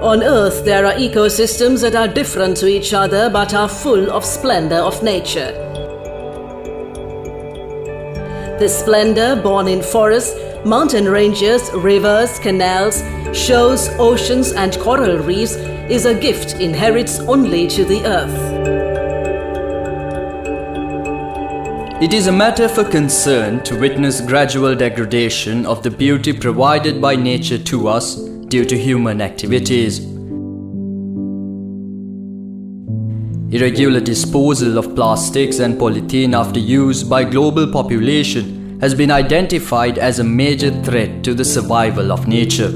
On Earth, there are ecosystems that are different to each other but are full of splendor of nature. This splendor, born in forests, mountain ranges, rivers, canals, shores, oceans and coral reefs, is a gift inherits only to the Earth. It is a matter for concern to witness gradual degradation of the beauty provided by nature to us due to human activities. Irregular disposal of plastics and polythene after use by global population has been identified as a major threat to the survival of nature.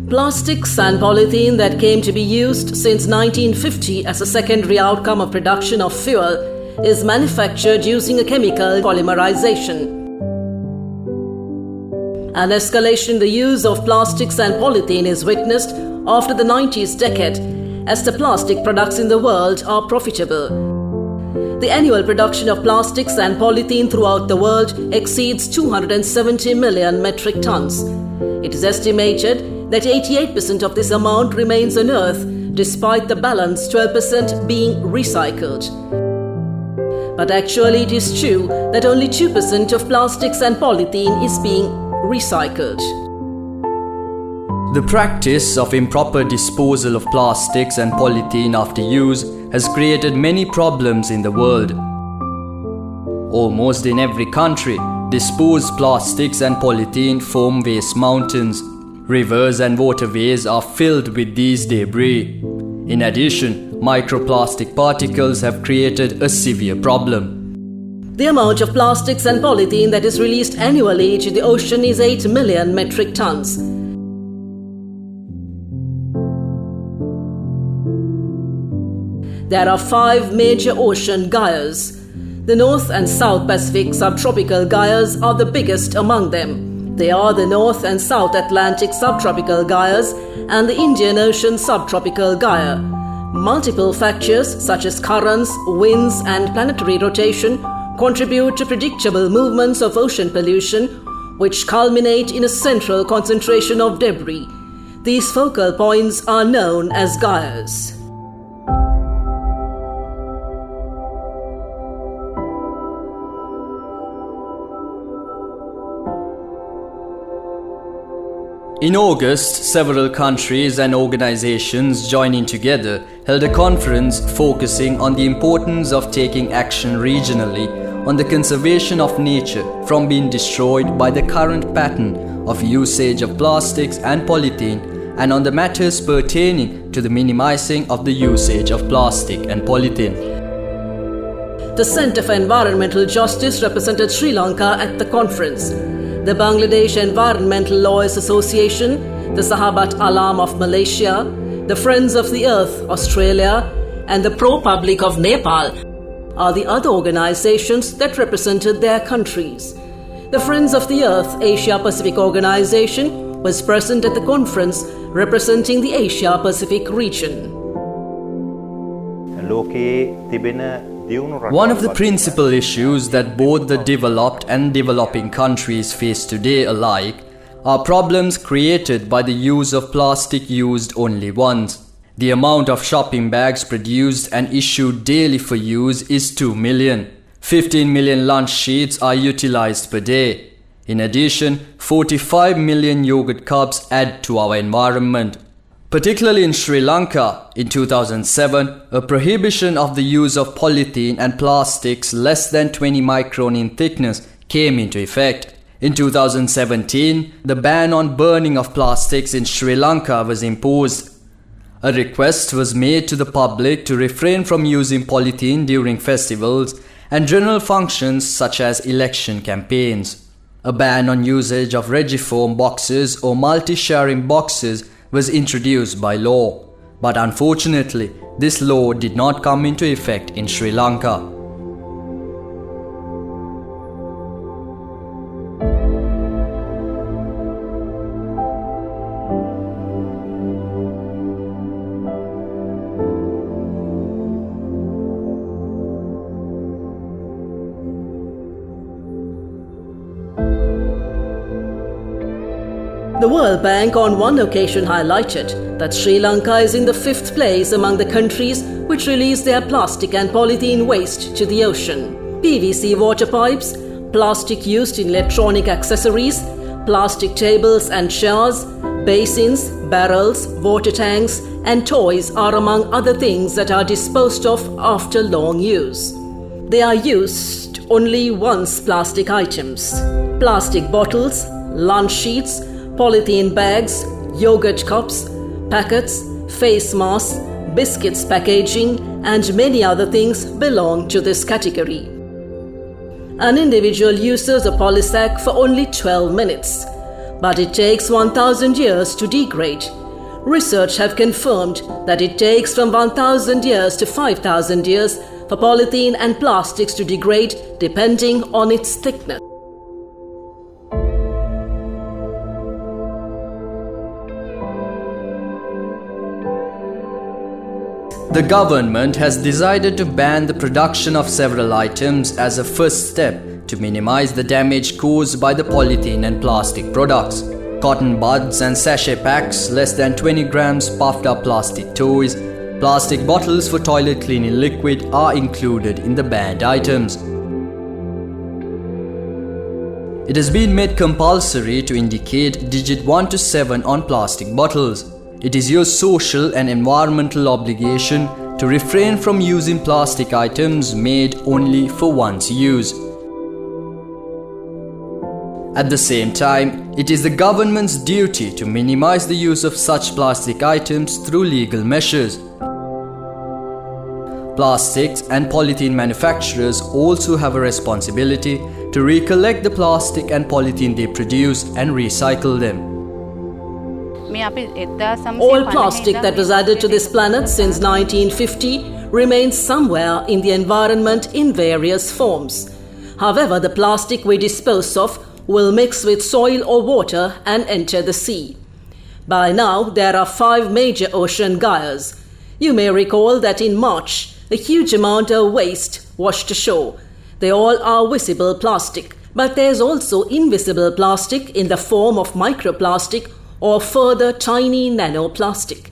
Plastics and polythene that came to be used since 1950 as a secondary outcome of production of fuel is manufactured using a chemical polymerization. An escalation in the use of plastics and polythene is witnessed after the 90s decade as the plastic products in the world are profitable. The annual production of plastics and polythene throughout the world exceeds 270 million metric tons. It is estimated that 88% of this amount remains on Earth, despite the balance 12% being recycled. But actually it is true that only 2% of plastics and polythene is being recycled. The practice of improper disposal of plastics and polythene after use has created many problems in the world. Almost in every country, disposed plastics and polythene form waste mountains. Rivers and waterways are filled with these debris. In addition, microplastic particles have created a severe problem. The amount of plastics and polythene that is released annually to the ocean is 8 million metric tons. There are 5 major ocean gyres. The North and South Pacific subtropical gyres are the biggest among them. They are the North and South Atlantic subtropical gyres and the Indian Ocean subtropical gyre. Multiple factors such as currents, winds and planetary rotation contribute to predictable movements of ocean pollution, which culminate in a central concentration of debris. These focal points are known as gyres. In August, several countries and organizations joining together held a conference focusing on the importance of taking action regionally on the conservation of nature from being destroyed by the current pattern of usage of plastics and polythene, and on the matters pertaining to the minimizing of the usage of plastic and polythene. The Centre for Environmental Justice represented Sri Lanka at the conference. The Bangladesh Environmental Lawyers Association, the Sahabat Alam of Malaysia, the Friends of the Earth Australia, and the ProPublic of Nepal are the other organizations that represented their countries. The Friends of the Earth Asia Pacific Organization was present at the conference representing the Asia Pacific region. One of the principal issues that both the developed and developing countries face today alike are problems created by the use of plastic used only once. The amount of shopping bags produced and issued daily for use is 2 million. 15 million lunch sheets are utilized per day. In addition, 45 million yogurt cups add to our environment. Particularly in Sri Lanka, in 2007, a prohibition of the use of polythene and plastics less than 20 micron in thickness came into effect. In 2017, the ban on burning of plastics in Sri Lanka was imposed. A request was made to the public to refrain from using polythene during festivals and general functions such as election campaigns. A ban on usage of regiform boxes or multi-sharing boxes was introduced by law. But unfortunately, this law did not come into effect in Sri Lanka. The World Bank on one occasion highlighted that Sri Lanka is in the 5th place among the countries which release their plastic and polythene waste to the ocean. PVC water pipes, plastic used in electronic accessories, plastic tables and chairs, basins, barrels, water tanks, and toys are among other things that are disposed of after long use. They are used only once plastic items. Plastic bottles, lunch sheets, polythene bags, yogurt cups, packets, face masks, biscuits packaging, and many other things belong to this category. An individual uses a polysac for only 12 minutes, but it takes 1,000 years to degrade. Research have confirmed that it takes from 1,000 years to 5,000 years for polythene and plastics to degrade depending on its thickness. The government has decided to ban the production of several items as a first step to minimize the damage caused by the polythene and plastic products. Cotton buds and sachet packs, less than 20 grams puffed up plastic toys, plastic bottles for toilet cleaning liquid are included in the banned items. It has been made compulsory to indicate digit 1 to 7 on plastic bottles. It is your social and environmental obligation to refrain from using plastic items made only for once use. At the same time, it is the government's duty to minimize the use of such plastic items through legal measures. Plastics and polythene manufacturers also have a responsibility to recollect the plastic and polythene they produce and recycle them. All plastic that was added to this planet since 1950 remains somewhere in the environment in various forms. However, the plastic we dispose of will mix with soil or water and enter the sea. By now, there are 5 major ocean gyres. You may recall that in March, a huge amount of waste washed ashore. They all are visible plastic, but there's also invisible plastic in the form of microplastic or further tiny nanoplastic.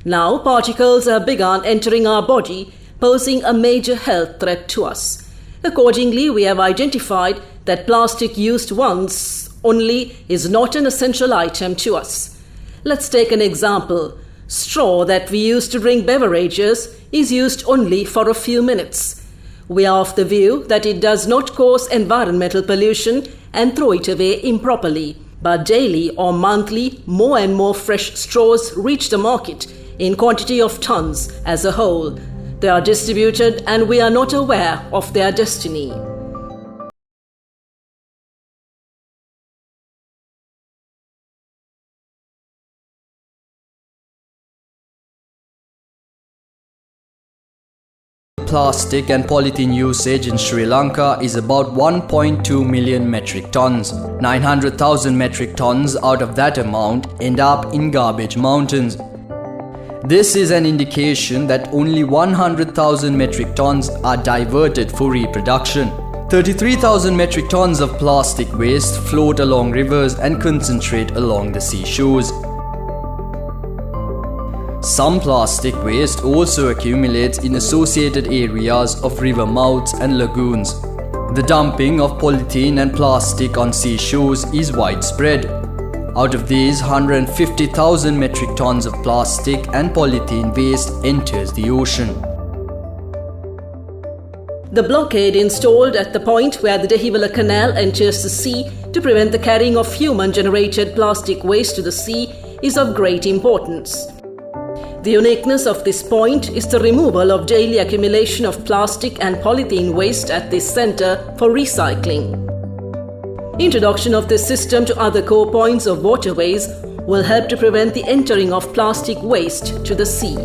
Now, particles have begun entering our body, posing a major health threat to us. Accordingly, we have identified that plastic used once only is not an essential item to us. Let's take an example. Straw that we use to drink beverages is used only for a few minutes. We are of the view that it does not cause environmental pollution and throw it away improperly. But daily or monthly, more and more fresh straws reach the market in quantity of tons as a whole. They are distributed and we are not aware of their destiny. Plastic and polythene usage in Sri Lanka is about 1.2 million metric tons. 900,000 metric tons out of that amount end up in garbage mountains. This is an indication that only 100,000 metric tons are diverted for reproduction. 33,000 metric tons of plastic waste float along rivers and concentrate along the seashores. Some plastic waste also accumulates in associated areas of river mouths and lagoons. The dumping of polythene and plastic on seashores is widespread. Out of these, 150,000 metric tons of plastic and polythene waste enters the ocean. The blockade installed at the point where the Dehiwala Canal enters the sea to prevent the carrying of human-generated plastic waste to the sea is of great importance. The uniqueness of this point is the removal of daily accumulation of plastic and polythene waste at this center for recycling. Introduction of this system to other core points of waterways will help to prevent the entering of plastic waste to the sea.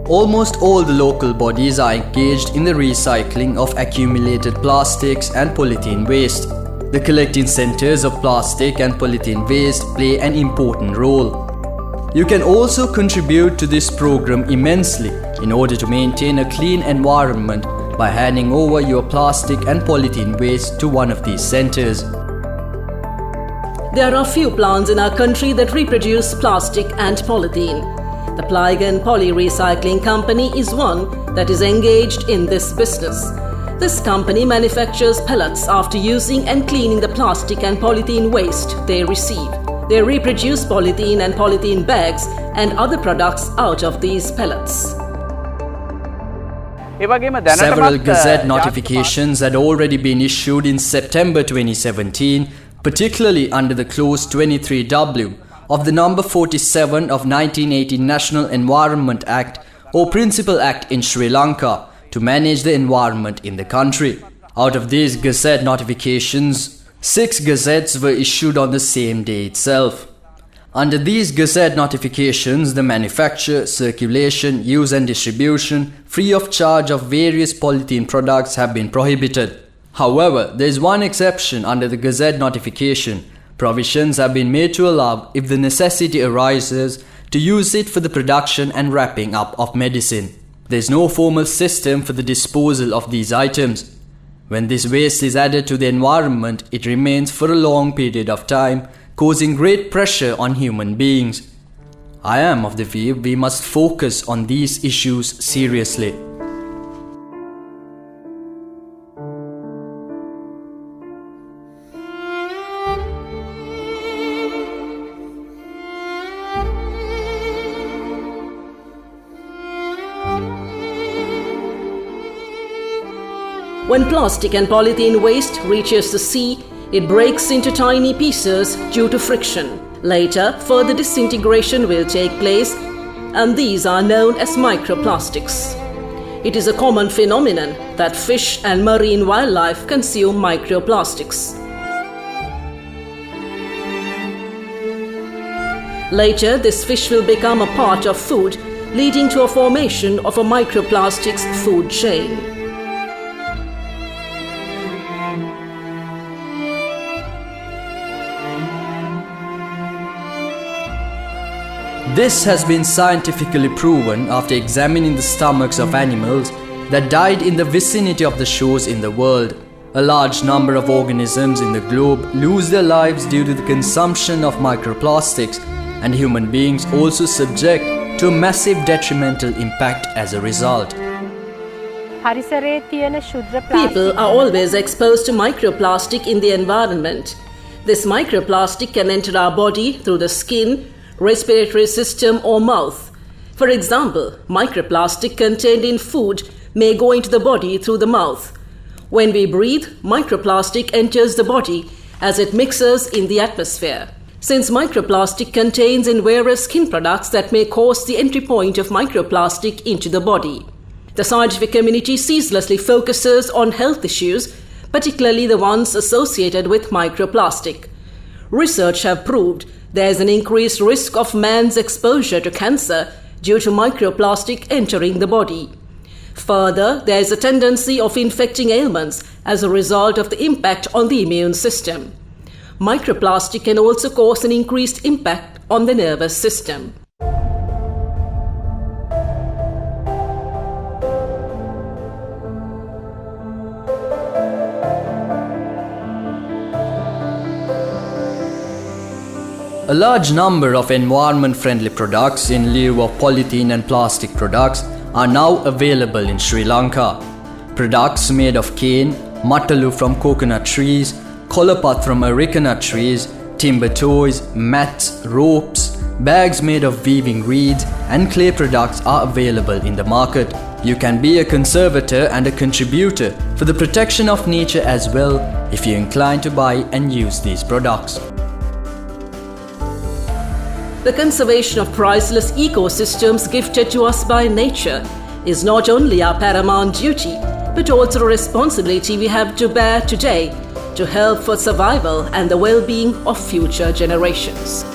Almost all the local bodies are engaged in the recycling of accumulated plastics and polythene waste. The collecting centers of plastic and polythene waste play an important role. You can also contribute to this program immensely in order to maintain a clean environment by handing over your plastic and polythene waste to one of these centers. There are few plants in our country that reproduce plastic and polythene. The Plygen Poly Recycling Company is one that is engaged in this business. This company manufactures pellets after using and cleaning the plastic and polythene waste they receive. They reproduce polythene and polythene bags and other products out of these pellets. Several Gazette notifications had already been issued in September 2017, particularly under the Clause 23W of the number 47 of 1980 National Environment Act or Principal Act in Sri Lanka to manage the environment in the country. Out of these Gazette notifications, 6 Gazettes were issued on the same day itself. Under these Gazette notifications, the manufacture, circulation, use and distribution free of charge of various polythene products have been prohibited. However, there is one exception under the Gazette notification. Provisions have been made to allow, if the necessity arises, to use it for the production and wrapping up of medicine. There is no formal system for the disposal of these items. When this waste is added to the environment, it remains for a long period of time, causing great pressure on human beings. I am of the view we must focus on these issues seriously. When plastic and polythene waste reaches the sea, it breaks into tiny pieces due to friction. Later, further disintegration will take place, and these are known as microplastics. It is a common phenomenon that fish and marine wildlife consume microplastics. Later, this fish will become a part of food, leading to a formation of a microplastics food chain. This has been scientifically proven after examining the stomachs of animals that died in the vicinity of the shores in the world. A large number of organisms in the globe lose their lives due to the consumption of microplastics, and human beings also subject to a massive detrimental impact as a result. People are always exposed to microplastic in the environment. This microplastic can enter our body through the skin, respiratory system or mouth. For example, microplastic contained in food may go into the body through the mouth. When we breathe, microplastic enters the body as it mixes in the atmosphere. Since microplastic contains in various skin products that may cause the entry point of microplastic into the body. The scientific community ceaselessly focuses on health issues, particularly the ones associated with microplastic. Research have proved there is an increased risk of man's exposure to cancer due to microplastic entering the body. Further, there is a tendency of infecting ailments as a result of the impact on the immune system. Microplastic can also cause an increased impact on the nervous system. A large number of environment-friendly products in lieu of polythene and plastic products are now available in Sri Lanka. Products made of cane, matalu from coconut trees, kolapat from areca nut trees, timber toys, mats, ropes, bags made of weaving reeds and clay products are available in the market. You can be a conservator and a contributor for the protection of nature as well if you're inclined to buy and use these products. The conservation of priceless ecosystems gifted to us by nature is not only our paramount duty, but also a responsibility we have to bear today to help for survival and the well-being of future generations.